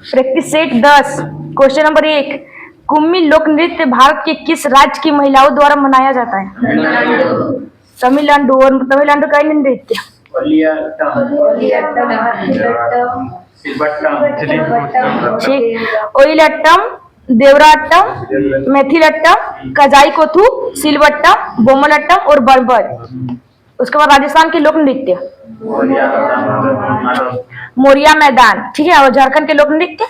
Practice set 10। Question number 1, Kummi लोक नृत्य भारत के किस राज्य की महिलाओं द्वारा मनाया जाता है? तमिलनाडु। और तमिलनाडु का नृत्य ओयिलट्टम, देवराट्टम, मैथिलट्टम, कजाईकोथू, सिलवट्टम, बोमलट्टम और बर्बर। उसके बाद राजस्थान के लोक नृत्य मोरिया मैदान, ठीक है। और झारखंड के लोक नृत्य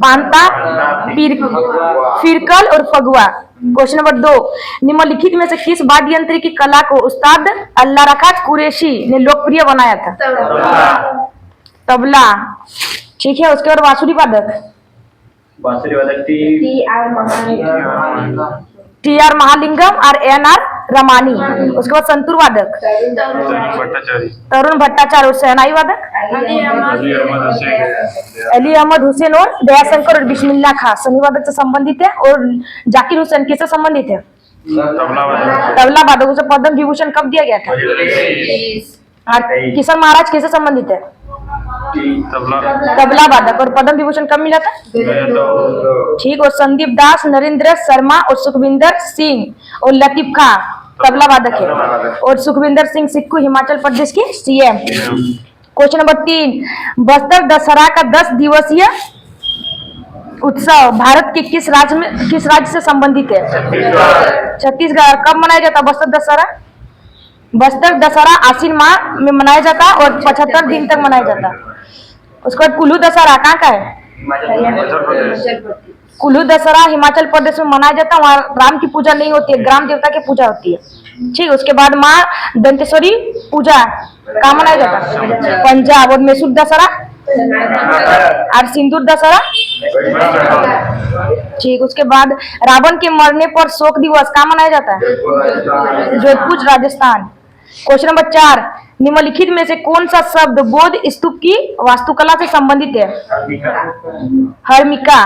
पांता, फिरकल और फगुआ। क्वेश्चन नंबर 2, निम्नलिखित में से किस वाद्य यंत्र की कला को उस्ताद अल्लाह रकात कुरैशी ने लोकप्रिय बनाया था? तबला, ठीक है। उसके बाद बांसुरी वादक टी.आर. महालिंगम और एन.आर. रमानी। उसके बाद संतूर वादक तरुण भट्टाचार्य। और शहनाई वादक अली अहमद हुसैन और दयाशंकर और बिस्मिल्लाह खां। शहनाई वादक से संबंधित है। और जाकिर हुसैन किससे संबंधित है? तबला वादक। उसे पद्म विभूषण कब दिया गया था? किशन महाराज किससे संबंधित है? तबला वादक। और पद्म विभूषण कब मिला था? ठीक। और संदीप दास, नरेंद्र शर्मा और सुखविंदर सिंह और लतीफ खां तबला वादक है। और सुखविंदर सिंह सिक्कू हिमाचल प्रदेश के CM. Question number 3, Bastar Dussehra का 10 दिवसीय उत्सव भारत के किस राज्य से संबंधित है? छत्तीसगढ़। कब मनाया जाता है बस्तर दशहरा? बस्तर दशहरा आश्विन माह में मनाया जाता है और 75 दिन तक मनाया जाता है। उसके बाद कुल्लू दशहरा कहाँ का है? कुल्लू दशहरा हिमाचल प्रदेश में मनाया जाता है। वहाँ राम की पूजा नहीं होती है, ग्राम देवता की पूजा होती है, ठीक। उसके बाद माँ दंतेश्वरी पूजा कहाँ मनाया जाता है? पंजाब। और मैसूर दशहरा और सिंदूर दशहरा, ठीक। उसके बाद रावण के मरने पर शोक दिवस कहाँ मनाया जाता है? जोधपुर राजस्थान। क्वेश्चन नंबर 4, निम्नलिखित में से कौन सा शब्द बौद्ध स्तूप की वास्तुकला से संबंधित है? हर्मिका।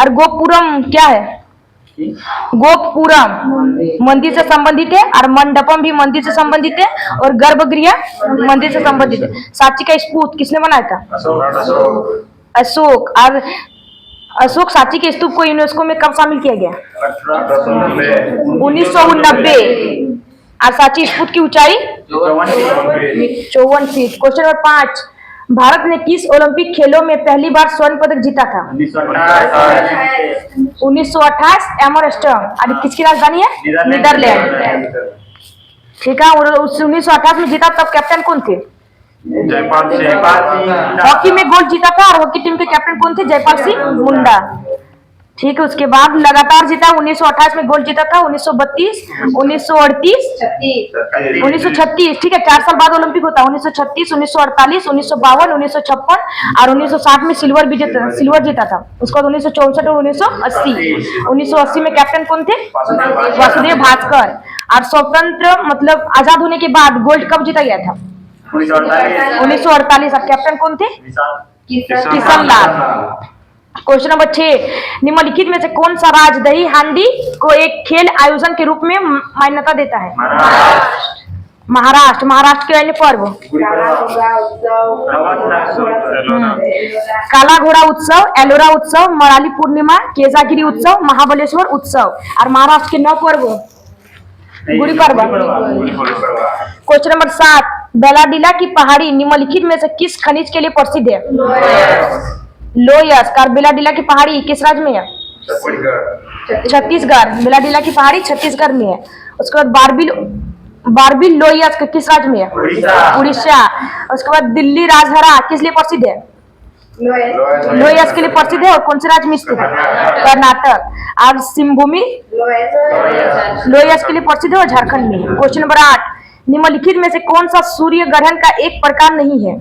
और गोपुरम क्या है? गोपुरम मंदिर से संबंधित है। और मंडपम भी मंदिर से संबंधित है। और गर्भगृह मंदिर से संबंधित है। सांची का स्तूप किसने बनाया था? अशोक। और अशोक सांची के स्तूप को यूनेस्को में कब शामिल किया गया? 1990। और सांची स्तूप की ऊंचाई 54 फीट। क्वेश्चन नंबर 5, भारत ने किस ओलंपिक खेलों में पहली बार स्वर्ण पदक जीता था? 1928 एमरस्टर्म। और किसकी राजधानी है? नीदरलैंड, ठीक है। और 1928 में जीता तब कैप्टन कौन थे? जयपाल सिंह। हॉकी में गोल्ड जीता था और हॉकी टीम के कैप्टन कौन थे? जयपाल सिंह मुंडा, ठीक है। उसके बाद लगातार जीता, 1928 में गोल्ड जीता था, 1932, 1938, 1936, ठीक है। 4 साल बाद ओलंपिक होता है, 1936, 1948, 1952, 1956 और 1960 में सिल्वर जीता था। उसके बाद 1964 और 1980। 1980 में कैप्टन कौन थे? वासुदेव भास्कर। और स्वतंत्र मतलब आजाद होने के बाद गोल्ड कब जीता गया था? 1948। और कैप्टन कौन थे? किशन लाल। क्वेश्चन नंबर 6, निम्नलिखित में से कौन सा राज्य दही हांडी को एक खेल आयोजन के रूप में मान्यता देता है? महाराष्ट्र। महाराष्ट्र के अन्य पर्व काला घोड़ा उत्सव, एलोरा उत्सव, मराली पूर्णिमा, केजागिरी उत्सव, महाबलेश्वर उत्सव। और महाराष्ट्र के 9 पर्व गुड़ी पर्व। क्वेश्चन नंबर 7, बेलाडीला की पहाड़ी निम्नलिखित में से किस खनिज के लिए प्रसिद्ध है? लोयस। बेलाडीला की पहाड़ी किस राज्य में है? छत्तीसगढ़। बेलाडीला की पहाड़ी छत्तीसगढ़ में है। उसके बाद बारबिल लोयस किस राज्य में है? उड़ीसा। उसके बाद दिल्ली राजहरा किस लिए प्रसिद्ध है? लोयस के लिए प्रसिद्ध है। और कौन से राज्य में स्थित है? कर्नाटक। और सिंहभूमि लोयस के लिए प्रसिद्ध है और झारखंड में है। क्वेश्चन नंबर 8, निम्नलिखित में से कौन सा सूर्य ग्रहण का एक प्रकार नहीं है?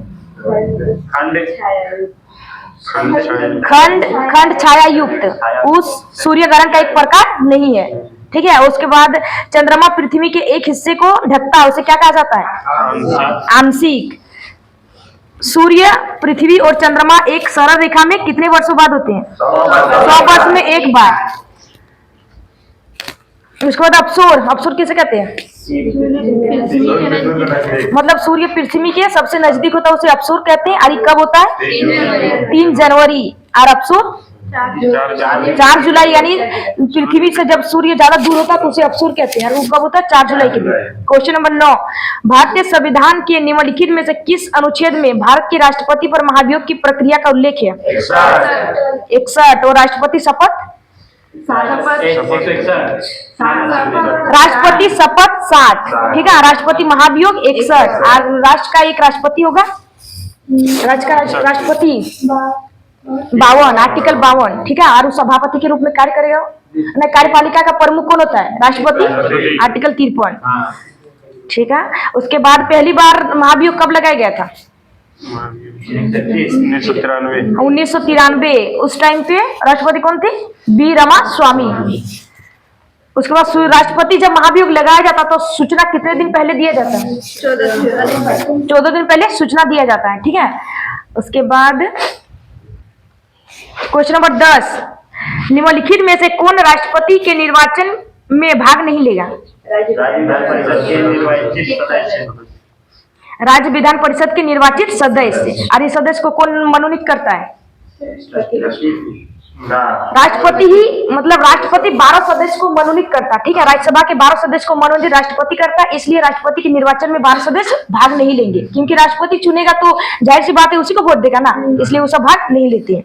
खंड छाया युक्त उस सूर्य ग्रहण का एक प्रकार नहीं है, ठीक है। उसके बाद चंद्रमा पृथ्वी के एक हिस्से को ढकता है, उसे क्या कहा जाता है? आंशिक। सूर्य, पृथ्वी और चंद्रमा एक सरल रेखा में कितने वर्षों बाद होते हैं? 100 वर्ष में एक बार। उसके बाद अप्सुर, अप्सुर किसे कहते हैं? मतलब सूर्य पृथ्वी के सबसे नजदीक होता है उसे अप्सुर कहते हैं। और ये कब होता है? 3 जनवरी। और अप्सुर 4 जुलाई, यानी पृथ्वी से जब सूर्य ज्यादा दूर होता है तो उसे अप्सुर कहते हैं। और वो कब होता है? 4 जुलाई के दिन। क्वेश्चन नंबर 9, भारतीय संविधान के निम्नलिखित में से किस अनुच्छेद में भारत के राष्ट्रपति पर महाभियोग की प्रक्रिया का उल्लेख है? 61। और राष्ट्रपति शपथ? राष्ट्रपति शपथ 60, ठीक है। राष्ट्रपति महाभियोग 61। और राष्ट्र का एक राष्ट्रपति होगा, राज्य का राष्ट्रपति 52, आर्टिकल 52, ठीक है। और उस सभापति के रूप में कार्य करेगा। कार्यपालिका का प्रमुख कौन होता है? राष्ट्रपति, आर्टिकल 53, ठीक है। उसके बाद पहली बार महाभियोग कब लगाया गया था? 1993। उस टाइम पे राष्ट्रपति कौन थे? बी रामास्वामी। उसके बाद राष्ट्रपति जब महाभियोग लगाया जाता तो सूचना कितने दिन पहले दिया जाता है? 14 दिन पहले सूचना दिया जाता है, ठीक है। उसके बाद क्वेश्चन नंबर 10, निम्नलिखित में से कौन राष्ट्रपति के निर्वाचन में भाग नहीं लेगा? राज्य विधान परिषद के निर्वाचित सदस्य। और इस सदस्य को कौन मनोनीत करता है? राष्ट्रपति ही, मतलब राष्ट्रपति 12 सदस्य को मनोनीत करता है, ठीक है। राज्यसभा के 12 सदस्य को मनोनीत राष्ट्रपति करता है। इसलिए राष्ट्रपति के निर्वाचन में 12 सदस्य भाग नहीं लेंगे, क्योंकि राष्ट्रपति चुनेगा तो जाहिर सी बात है उसी को वोट देगा ना, इसलिए वो सब भाग नहीं लेते हैं।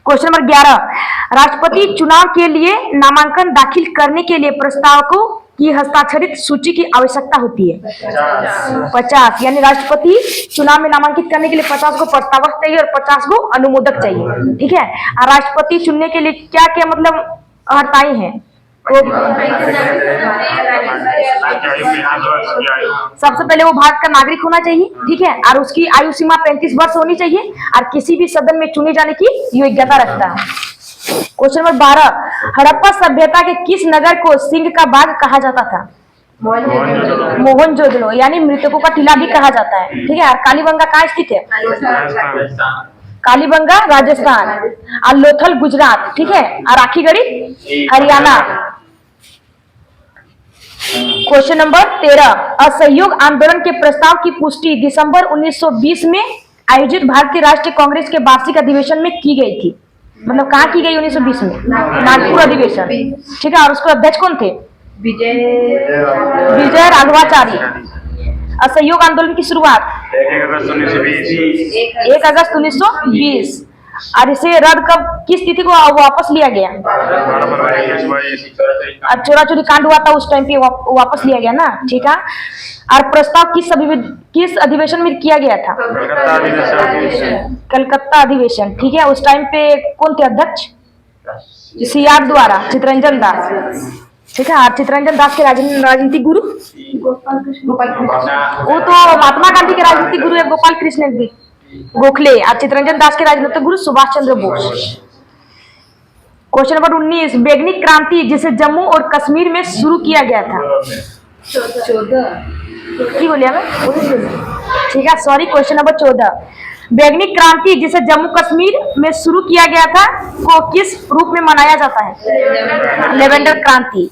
क्वेश्चन नंबर 11, राष्ट्रपति चुनाव के लिए नामांकन दाखिल करने के लिए प्रस्तावकों की हस्ताक्षरित सूची की आवश्यकता होती है? 50। यानी राष्ट्रपति चुनाव में नामांकित करने के लिए 50 को प्रस्तावक चाहिए और 50 को अनुमोदक चाहिए, ठीक है। और राष्ट्रपति चुनने के लिए क्या क्या मतलब अर्हताएं हैं? सबसे पहले वो भारत का नागरिक होना चाहिए, ठीक है। और उसकी आयु सीमा 35 वर्ष होनी चाहिए और किसी भी सदन में चुने जाने की योग्यता रखता है। क्वेश्चन नंबर 12, हड़प्पा सभ्यता के किस नगर को सिंह का बाग कहा जाता था? मोहनजोदड़ो, यानी मृतकों का टीला भी कहा जाता है, ठीक है। और कालीबंगा कहाँ स्थित है? कालीबंगा राजस्थान। और लोथल गुजरात, ठीक है। और राखीगढ़ी हरियाणा। क्वेश्चन नंबर 13, असहयोग आंदोलन के प्रस्ताव की पुष्टि दिसंबर 1920 में आयोजित भारतीय राष्ट्रीय कांग्रेस के वार्षिक अधिवेशन में की गई थी। मतलब कहाँ की गई? 1920 में नागपुर अधिवेशन, ठीक है। और उसके अध्यक्ष कौन थे? विजय राघवाचारी। असहयोग आंदोलन की शुरुआत 1 अगस्त 1920। और इसे रद्द कब, किस तिथि को वापस लिया गया? चोरा-चोरी कांड हुआ था उस टाइम पे वापस लिया गया ना, ठीक है। और प्रस्ताव किस अधिवेशन में किया गया था? कलकत्ता अधिवेशन, ठीक है। उस टाइम पे कौन थे अध्यक्ष? CR द्वारा चित्तरंजन दास, ठीक है। और चित्तरंजन दास के राजनीतिक गुरु वो तो महात्मा गांधी के राजनीतिक गुरु है गोपाल कृष्ण गोखले। और चित्तरंजन दास के राजनीतिक गुरु सुभाष चंद्र बोस। क्वेश्चन नंबर 19, बैगनी क्रांति जिसे जम्मू और कश्मीर में शुरू किया गया था? 14 की बोलिए, ठीक है, सॉरी। क्वेश्चन नंबर 14, बैगनी क्रांति जिसे जम्मू कश्मीर में शुरू किया गया था को किस रूप में मनाया जाता है? लेवेंडर क्रांति।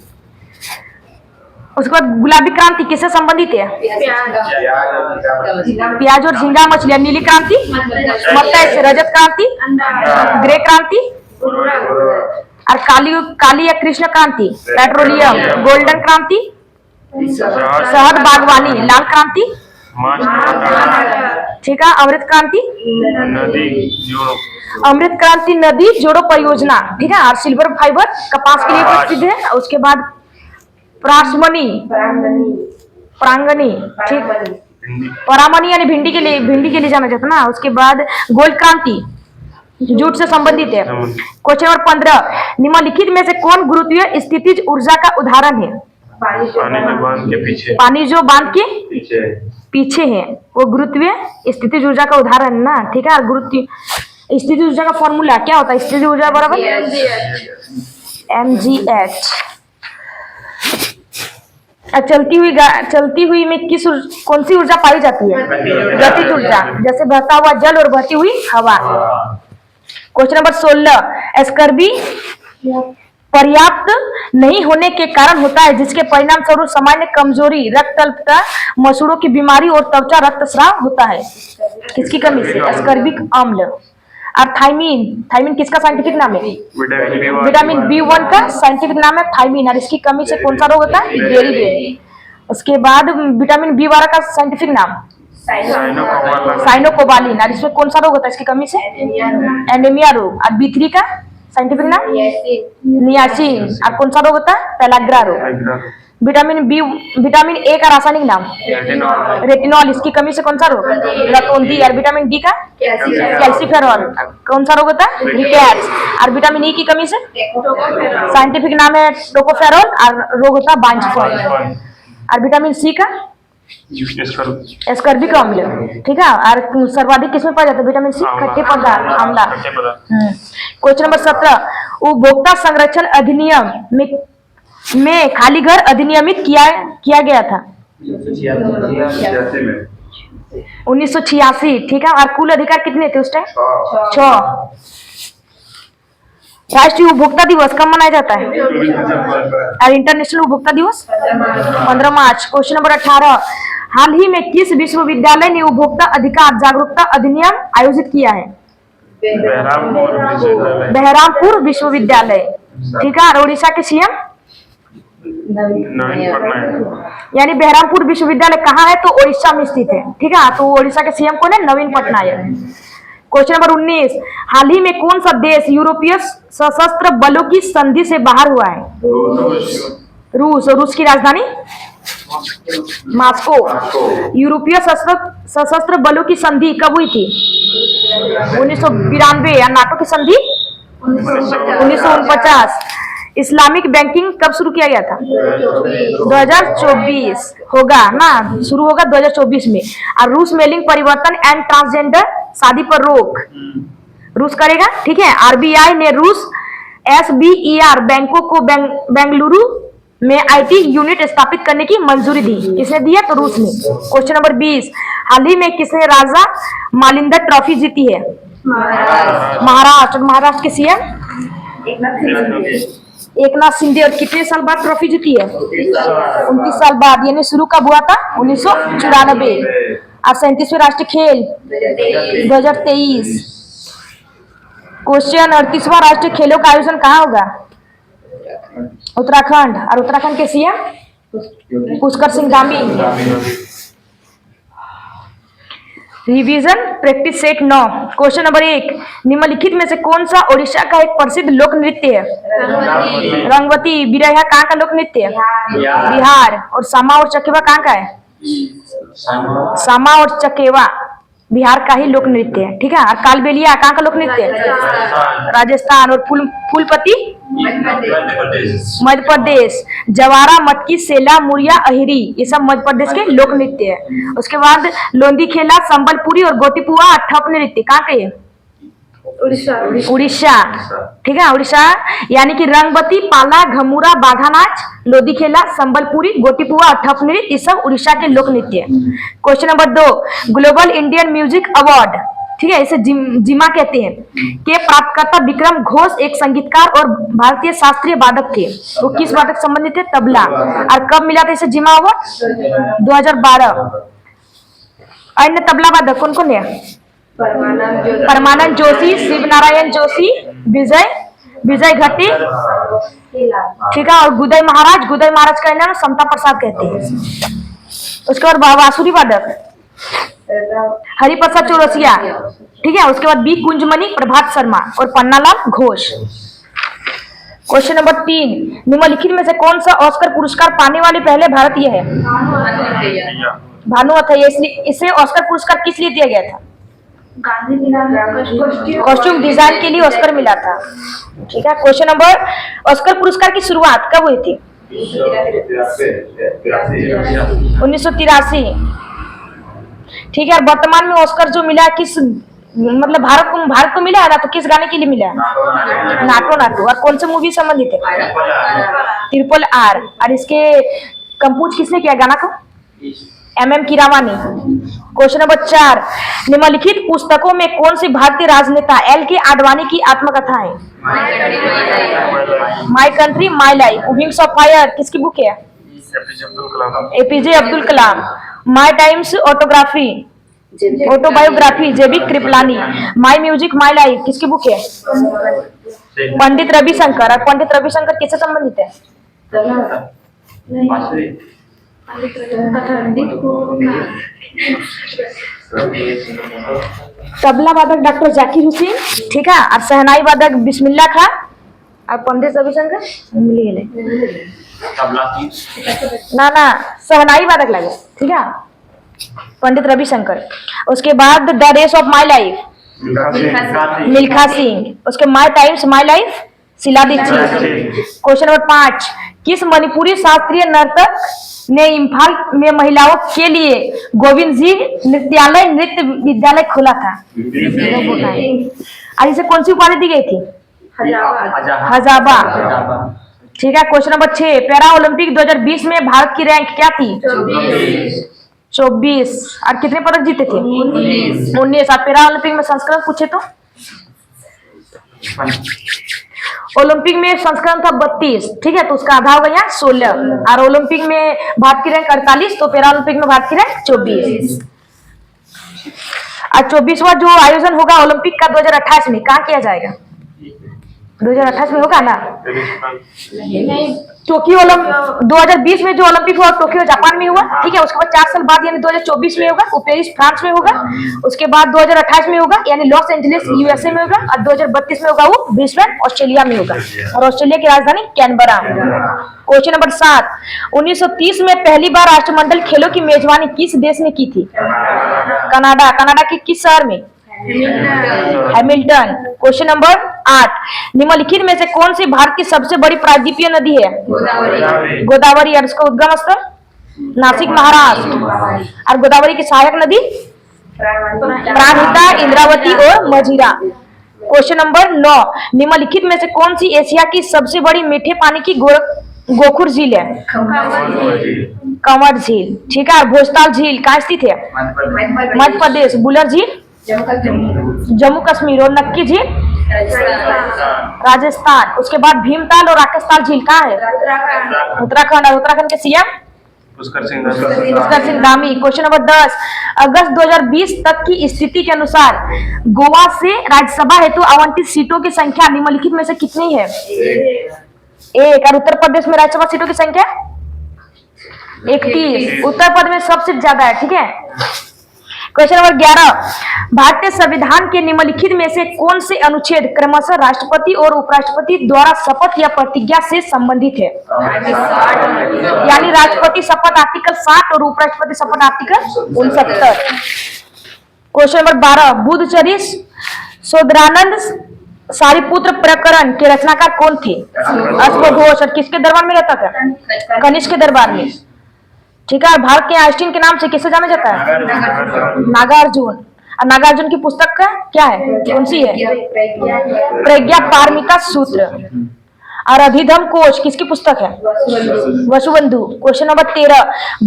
उसके बाद गुलाबी क्रांति किससे संबंधित है? प्याज और झींगा मछलियां। नीली क्रांति मक्का से। रजत क्रांति, ग्रे क्रांति। और काली या कृष्ण क्रांति पेट्रोलियम। गोल्डन क्रांति शहद बागवानी। लाल क्रांति ठीक है। अमृत क्रांति नदी जोड़ो परियोजना, ठीक है। और सिल्वर फाइबर कपास के लिए प्रसिद्ध है। उसके बाद परांगनी, ठीक, परामनी यानी भिंडी के लिए जाना जाता ना। उसके बाद गोल्ड क्रांति जूट से संबंधित है। क्वेश्चन नंबर 15, निम्नलिखित में से कौन गुरुत्वीय स्थितिज ऊर्जा का उदाहरण है? पानी जो बांध के पीछे है वो गुरुत्वीय स्थितिज ऊर्जा का उदाहरण ना, ठीक है। गुरुत्वीय स्थितिज ऊर्जा का फॉर्मूला क्या होता है? स्थितिज ऊर्जा बराबर mgh। चलती हुई में कौन सी ऊर्जा पाई जाती है? गतिज ऊर्जा, जैसे बहता हुआ जल और बहती हुई हवा। क्वेश्चन नंबर 16, स्कर्बी पर्याप्त नहीं होने के कारण होता है, जिसके परिणाम स्वरूप सामान्य कमजोरी, रक्त अल्पता, मसूड़ों की बीमारी और त्वचा रक्तस्राव होता है। किसकी कमी से? अस्कॉर्बिक अम्ल। और थायमीन किसका साइंटिफिक नाम है? विटामिन B1 का साइंटिफिक नाम है थायमीन, और इसकी कमी से कौन सा रोग होता है? बेरी। उसके बाद विटामिन B12 का साइंटिफिक नाम साइनोकोबालिन, और इसमें कौन सा रोग होता है इसकी कमी से? एनीमिया रोग। और B3 का साइंटिफिक नाम नियासिन, और कौन सा रोग होता है? पेलाग्रा रोग। विटामिन A का रासायनिक नाम रेटिनॉल, इसकी कमी से कौन सा रोग? रतौंधी। और विटामिन D का कैल्सिफेरॉल, कौन सा रोग होता है? रिकेट्स। और विटामिन E की कमी से साइंटिफिक नाम है टोकोफेरॉल, और रोग होता है बांझपन। और विटामिन C का एस्कॉर्बिक अम्ल, ठीक है। और सर्वाधिक किसमें पाया जाता है विटामिन C? खट्टे पदार्थ, आंवला। क्वेश्चन नंबर 17, उपभोक्ता संरक्षण अधिनियम में खाली घर अधिनियमित किया गया था 1986, ठीक है। और कुल अधिकार कितने थे उस टाइम? 6। राष्ट्रीय उपभोक्ता दिवस कब मनाया जाता है? और इंटरनेशनल उपभोक्ता दिवस 15 मार्च। क्वेश्चन नंबर 18, हाल ही में किस विश्वविद्यालय ने उपभोक्ता अधिकार जागरूकता अधिनियम आयोजित किया है? बहरामपुर विश्वविद्यालय, ठीक है। और उड़ीसा के सीएम नवीन पटनायक। यानी बहरामपुर विश्वविद्यालय कहाँ है? तो उड़ीसा में स्थित है, ठीक है। तो उड़ीसा के सीएम कौन है? नवीन पटनायक। क्वेश्चन नंबर 19, हाल ही में कौन सा देश यूरोपीय सशस्त्र बलों की संधि से बाहर हुआ है? रूस। और रूस की राजधानी मॉस्को। यूरोपीय सशस्त्र बलों की संधि कब हुई थी? 1992। या नाटो की संधि 1949। इस्लामिक बैंकिंग कब शुरू किया गया था? 2024 होगा ना, शुरू होगा 2024 में। और रूस मेलिंग परिवर्तन एंड ट्रांसजेंडर शादी पर रोक रूस करेगा, ठीक है। आरबीआई ने रूस SBER बैंकों को बेंगलुरु में IT यूनिट स्थापित करने की मंजूरी दी। किसने दी है? तो रूस ने। क्वेश्चन नंबर 20, हाल ही में किसने राजा मालिंदर ट्रॉफी जीती है? महाराष्ट्र। महाराष्ट्र के सीएम एकनाथ शिंदे। और कितने साल बाद ट्रॉफी जीती है? 29 साल बाद। यानी शुरू कब हुआ था? 1994। और 37वें राष्ट्रीय खेल 2023। क्वेश्चन 38वां राष्ट्रीय खेलों का आयोजन कहाँ होगा? उत्तराखंड। और उत्तराखंड के CM Pushkar Singh Dhami. Revision practice set 9। Question number 1, निम्नलिखित में से कौन सा ओडिशा का एक प्रसिद्ध लोक नृत्य है? रंगवती। बिरहा कहाँ का लोक नृत्य है? बिहार। और सामा और चकेवा कहाँ का है? सामा और चकेवा बिहार का ही लोक नृत्य है, ठीक है। और कालबेलिया कहाँ का लोक नृत्य है? राजस्थान। और फूलपति मध्य प्रदेश। जवारा, मटकी, सेला, मुरिया, अहिरी ये सब मध्य प्रदेश के लोक नृत्य है। उसके बाद लोंदी खेला, संबलपुरी और गोटीपुआ ठप नृत्य कहाँ के है? उड़ीसा, ठीक है। उड़ीसा। यानी कि रंगवती, पाला, घमुरा, बाघा नाच, लोदी खेला, संबलपुरी, गोटीपुआ और ठप नृत्य ये सब उड़ीसा के लोक नृत्य है। Question number 2, global Indian music award, ठीक है, इसे जिमा कहते हैं, के प्राप्तकर्ता विक्रम घोष एक संगीतकार और भारतीय शास्त्रीय वादक थे। वो किस वादक संबंधित थे? तबला। और कब मिला था इसे जिमा अवार्ड? 2012। अन्य तबला वादक कौन कौन है? परमानंद जोशी, शिव नारायण जोशी, विजय घटी, ठीक है। और गुदई महाराज का नाम समता प्रसाद कहते हैं। उसके बाद बांसुरी वादक हरिप्रसाद चौरसिया, ठीक है। उसके बाद बी कुंजमणि, प्रभात शर्मा और पन्नालाल घोष। क्वेश्चन नंबर 3, निम्नलिखित में से कौन सा ऑस्कर पुरस्कार पाने वाले पहले भारतीय है? भानु अथैया। इसे ऑस्कर पुरस्कार किस लिए दिया गया था? कॉस्ट्यूम डिजाइन के लिए ऑस्कर मिला था, ठीक है। क्वेश्चन नंबर, ऑस्कर पुरस्कार की शुरुआत कब हुई थी? 1983, ठीक है। और वर्तमान में ऑस्कर जो मिला किस, मतलब भारत को मिला है ना, तो किस गाने के लिए मिला है? नाटो। और कौन से मूवी संबंधित है? RRR। और इसके कंपोज किसने किया गाना को? MM कीरावानी। क्वेश्चन नंबर 4, निम्नलिखित पुस्तकों में कौन सी भारतीय राजनेता एल के आडवाणी की आत्मकथा है? My country my life. Wings of fire किसकी बुक है? APJ Abdul Kalam. My times autobiography JB Kripalani. My music my life किसकी बुक है? पंडित रविशंकर। और पंडित रविशंकर किससे संबंधित है? तबला वादक डॉक्टर जाकिर हुसैन, ठीक है, और शहनाई वादक बिस्मिल्लाह खां। और पंडित रविशंकर ना शहनाई वादक लगे, ठीक है, पंडित रविशंकर। उसके बाद the race of my life Milkha Singh. उसके my times my life Sheila Dikshit. Question number 5, किस मणिपुरी शास्त्रीय नर्तक ने इम्फाल में महिलाओं के लिए गोविंद जी नृत्य विद्यालय खोला था? और इसे कौन सी उपाधि दी गई थी? हजाबा। ठीक है। क्वेश्चन नंबर 6, पैरा ओलंपिक 2020 में भारत की रैंक क्या थी? 24। और कितने पदक जीते थे? 19। आप पैरा ओलंपिक में संस्करण पूछे तो ओलंपिक में संस्करण था 32, ठीक है, तो उसका आधा हो गया 16। और ओलंपिक में भारत की रैंक 48, तो पैरा ओलंपिक में भारत की रैंक 24। और 24वां जो आयोजन होगा ओलंपिक का 2028 में, कहाँ किया जाएगा? 2028 में होगा ना? टोक्यो 2020 में जो ओलंपिक हुआ टोक्यो जापान में हुआ, ठीक है। उसके बाद 4 साल बाद यानी 2024 में होगा वो पेरिस फ्रांस में होगा। उसके बाद 2028 में होगा यानी लॉस एंजलिस यूएसए में होगा। और 2032 में होगा वो ब्रिस्बेन ऑस्ट्रेलिया में होगा। और ऑस्ट्रेलिया की राजधानी कैनबरा। क्वेश्चन नंबर 7, 1930 में पहली बार राष्ट्रमंडल खेलों की मेजबानी किस देश ने की थी? कनाडा। कनाडा के किस शहर में? हैमिल्टन। क्वेश्चन नंबर 8, निम्नलिखित में से कौन सी भारत की सबसे बड़ी प्रायद्वीपीय नदी है? गोदावरी। और उसका उद्गम स्थल? नासिक महाराष्ट्र। और गोदावरी की सहायक नदी? प्राणहिता, इंद्रावती और मझिरा। क्वेश्चन नंबर 9, निम्नलिखित में से कौन सी एशिया की सबसे बड़ी मीठे पानी की गोखुर झील है? कंवर झील, ठीक है। भोजताल झील कहाँ स्थित है? मध्य प्रदेश। बुलर झील जम्मू कश्मीर। और नक्की झील राजस्थान। उसके बाद भीमताल और राकेशताल झील कहाँ है? उत्तराखंड। और उत्तराखंड के CM? Pushkar Singh Dhami. Question number 10, अगस्त 2020 तक की स्थिति के अनुसार गोवा से राज्यसभा हेतु आवंटित सीटों की संख्या निम्नलिखित में से कितनी है? 1। और उत्तर प्रदेश में राज्यसभा सीटों की संख्या 31। उत्तर प्रदेश में सबसे ज्यादा है, ठीक है। क्वेश्चन नंबर 11, भारतीय संविधान के निम्नलिखित में से कौन से अनुच्छेद क्रमशः राष्ट्रपति और उपराष्ट्रपति द्वारा शपथ या प्रतिज्ञा से संबंधित है? यानी राष्ट्रपति शपथ आर्टिकल 60 और उपराष्ट्रपति शपथ article 69। Question number 12, Buddhacharita शोधरानंद Sariputra प्रकरण के रचनाकार कौन थे? अश्वघोष। और किसके दरबार में रहता था? कनिष्क के दरबार में, ठीक है। भारत के आइंस्टीन के नाम से किससे जाना जाता है? नागार्जुन। और नागार्जुन की पुस्तक का क्या है, कौन सी है? प्रज्ञा पारमिता सूत्र। और अधिधम कोश किसकी पुस्तक है? वसुबंधु। क्वेश्चन नंबर 13,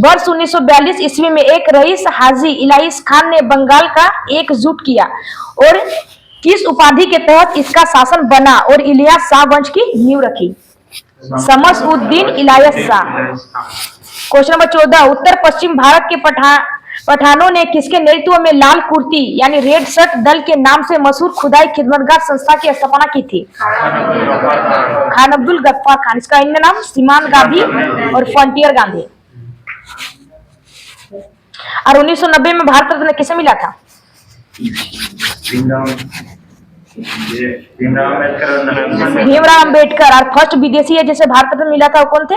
वर्ष 1942 ईस्वी में एक रईस हाजी इलाहीस खान ने बंगाल का एकजुट किया और किस उपाधि के तहत इसका शासन बना और इलियास शाह वंश की नींव रखी? शमस-उद-दीन इलियास शाह। क्वेश्चन नंबर 14, उत्तर पश्चिम भारत के पठानों ने किसके नेतृत्व में लाल कुर्ती यानी रेड शर्ट दल के नाम से मशहूर खुदाई खिदमतगार संस्था की स्थापना की थी? खान अब्दुल गफ्फार खान। इसका अन्य नाम सीमान गांधी और फ्रंटियर गांधी। और 1990 में भारत रत्न किसे मिला था? भीमराव अम्बेडकर। और फर्स्ट विदेशी है जिसे भारत रत्न मिला था वो कौन थे?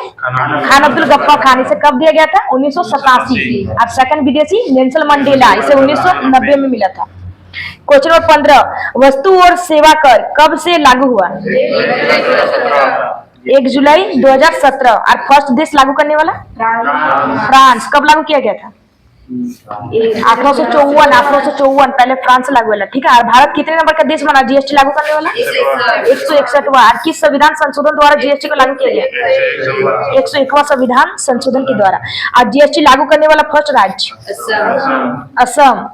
खान अब्दुल गफ्फार खान। इसे कब दिया गया था? 1987। और सेकंड विदेशी नेल्सन मंडेला, इसे 1990 में मिला था। क्वेश्चन नंबर 15, वस्तु और सेवा कर कब से लागू हुआ? 1 जुलाई 2017। और फर्स्ट देश लागू करने वाला? फ्रांस। कब लागू किया गया था? 1854 पहले फ्रांस लागू वाला, ठीक है। और भारत कितने नंबर का देश बना जीएसटी लागू करने वाला? 161वां। और किस संविधान संशोधन द्वारा जीएसटी को लागू किया गया? 101वां संविधान संशोधन के द्वारा। और जीएसटी लागू करने वाला फर्स्ट राज्य असम।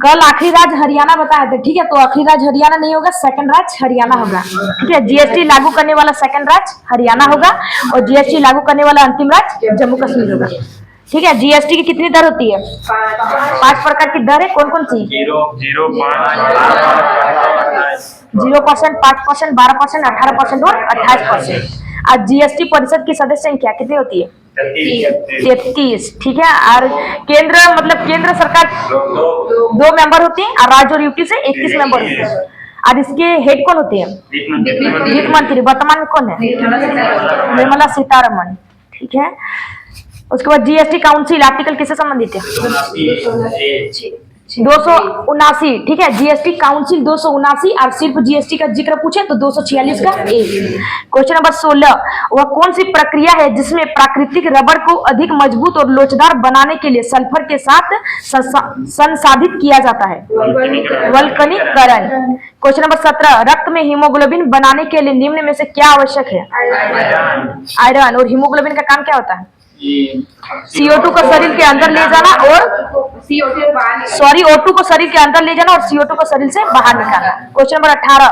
कल आखिरी राज्य हरियाणा बताया था, ठीक है। तो आखिरी राज्य हरियाणा नहीं होगा, सेकंड राज्य हरियाणा होगा, ठीक है। जीएसटी लागू करने वाला सेकंड राज्य हरियाणा होगा और जीएसटी लागू करने वाला अंतिम राज्य जम्मू कश्मीर होगा, ठीक है। जीएसटी की कितनी दर होती है? 5 प्रकार की दर है। कौन कौन सी? 0%, 5%, 12%, 18% और 28%। और जीएसटी परिषद की सदस्य संख्या कितनी होती है? 33, ठीक है। और केंद्र मतलब केंद्र सरकार 2 मेंबर होती है और राज्य और यूटी से 21 मेंबर होते हैं। और इसके हेड कौन होते हैं? वित्त मंत्री। वर्तमान में कौन है? निर्मला सीतारमन, ठीक है। उसके बाद जीएसटी काउंसिल आर्टिकल किससे संबंधित है? 279, ठीक है। GST council 279। और सिर्फ जीएसटी का जिक्र पूछे तो 246 का ए। क्वेश्चन नंबर 16, वह कौन सी प्रक्रिया है जिसमें प्राकृतिक रबर को अधिक मजबूत और लोचदार बनाने के लिए सल्फर के साथ संसाधित किया जाता है? वल्कनीकरण। क्वेश्चन नंबर 17, रक्त में हीमोग्लोबिन बनाने के लिए निम्न में से क्या आवश्यक है? आयरन। और हीमोग्लोबिन का काम क्या होता है? CO2 को शरीर के अंदर ले जाना और O2 को शरीर के अंदर ले जाना और CO2 को शरीर से बाहर निकालना। क्वेश्चन नंबर 18,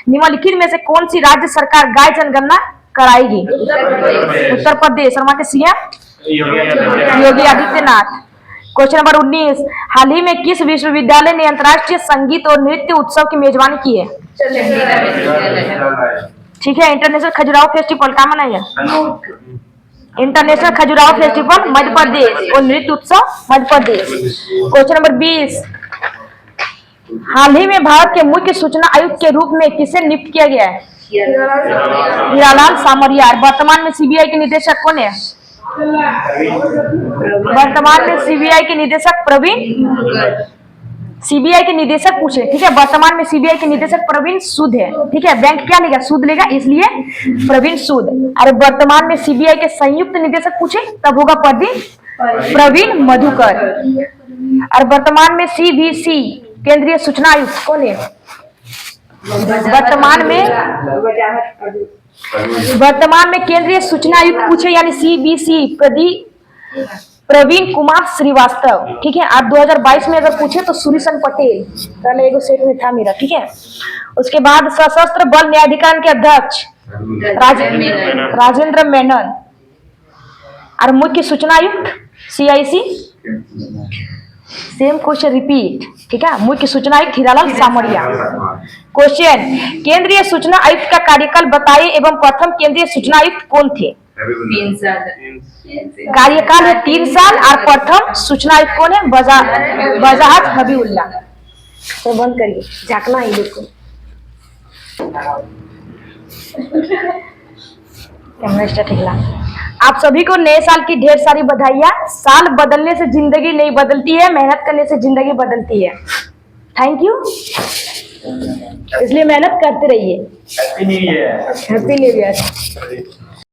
निम्नलिखित में से कौन सी राज्य सरकार गाय जनगणना कराएगी? उत्तर प्रदेश। और वहां के CM Yogi Adityanath. Question number 19, हाल ही में किस विश्वविद्यालय ने अंतर्राष्ट्रीय संगीत और नृत्य उत्सव की मेजबानी की है? ठीक है। इंटरनेशनल खजुराहो फेस्टिवल कहाँ मनाया? इंटरनेशनल खजुराहो फेस्टिवल मध्य प्रदेश और नृत्य उत्सव मध्य प्रदेश। क्वेश्चन नंबर 20, हाल ही में भारत के मुख्य सूचना आयुक्त के रूप में किसे नियुक्त किया गया है? हीरालाल सामरिया। वर्तमान में सीबीआई के निदेशक कौन है? वर्तमान में सीबीआई के निदेशक प्रवीण, सीबीआई के निदेशक पूछे, ठीक है। वर्तमान में सीबीआई के निदेशक प्रवीण सूद है, ठीक है। बैंक क्या लेगा? सूद लेगा, इसलिए प्रवीण सूद। और वर्तमान में सीबीआई के संयुक्त निदेशक पूछे तब होगा प्रवीण मधुकर। और वर्तमान में सीबीसी केंद्रीय सूचना आयुक्त कौन है? वर्तमान में केंद्रीय सूचना आयुक्त पूछे यानी सीबीसी प्रवीण कुमार श्रीवास्तव, ठीक है। आप 2022 में अगर पूछे तो सूर्यसन पटेल, पहले एक सेट में था मेरा, ठीक है। उसके बाद सशस्त्र बल न्यायाधिकरण के अध्यक्ष राजेंद्र मेनन। और मुख्य सूचना आयुक्त CIC, सेम क्वेश्चन रिपीट, ठीक है। मुख्य सूचना आयुक्त हीरालाल सामरिया। क्वेश्चन, केंद्रीय सूचना आयुक्त का कार्यकाल बताइए एवं प्रथम केंद्रीय सूचना आयुक्त कौन थे? 3 साल। कार्यकाल है 3 साल। और प्रथम सूचना आयुक्त कौन है? वजाहत हबीबुल्लाह। तो बंद करिए, झाँकना ही लोग को। कैमरा स्टार्ट हिला। आप सभी को नए साल की ढेर सारी बधाइयाँ। साल बदलने से जिंदगी नहीं बदलती है, मेहनत करने से जिंदगी बदलती है। Thank you. इसलिए मेहनत करते रहिए। Happy new year. Happy new year.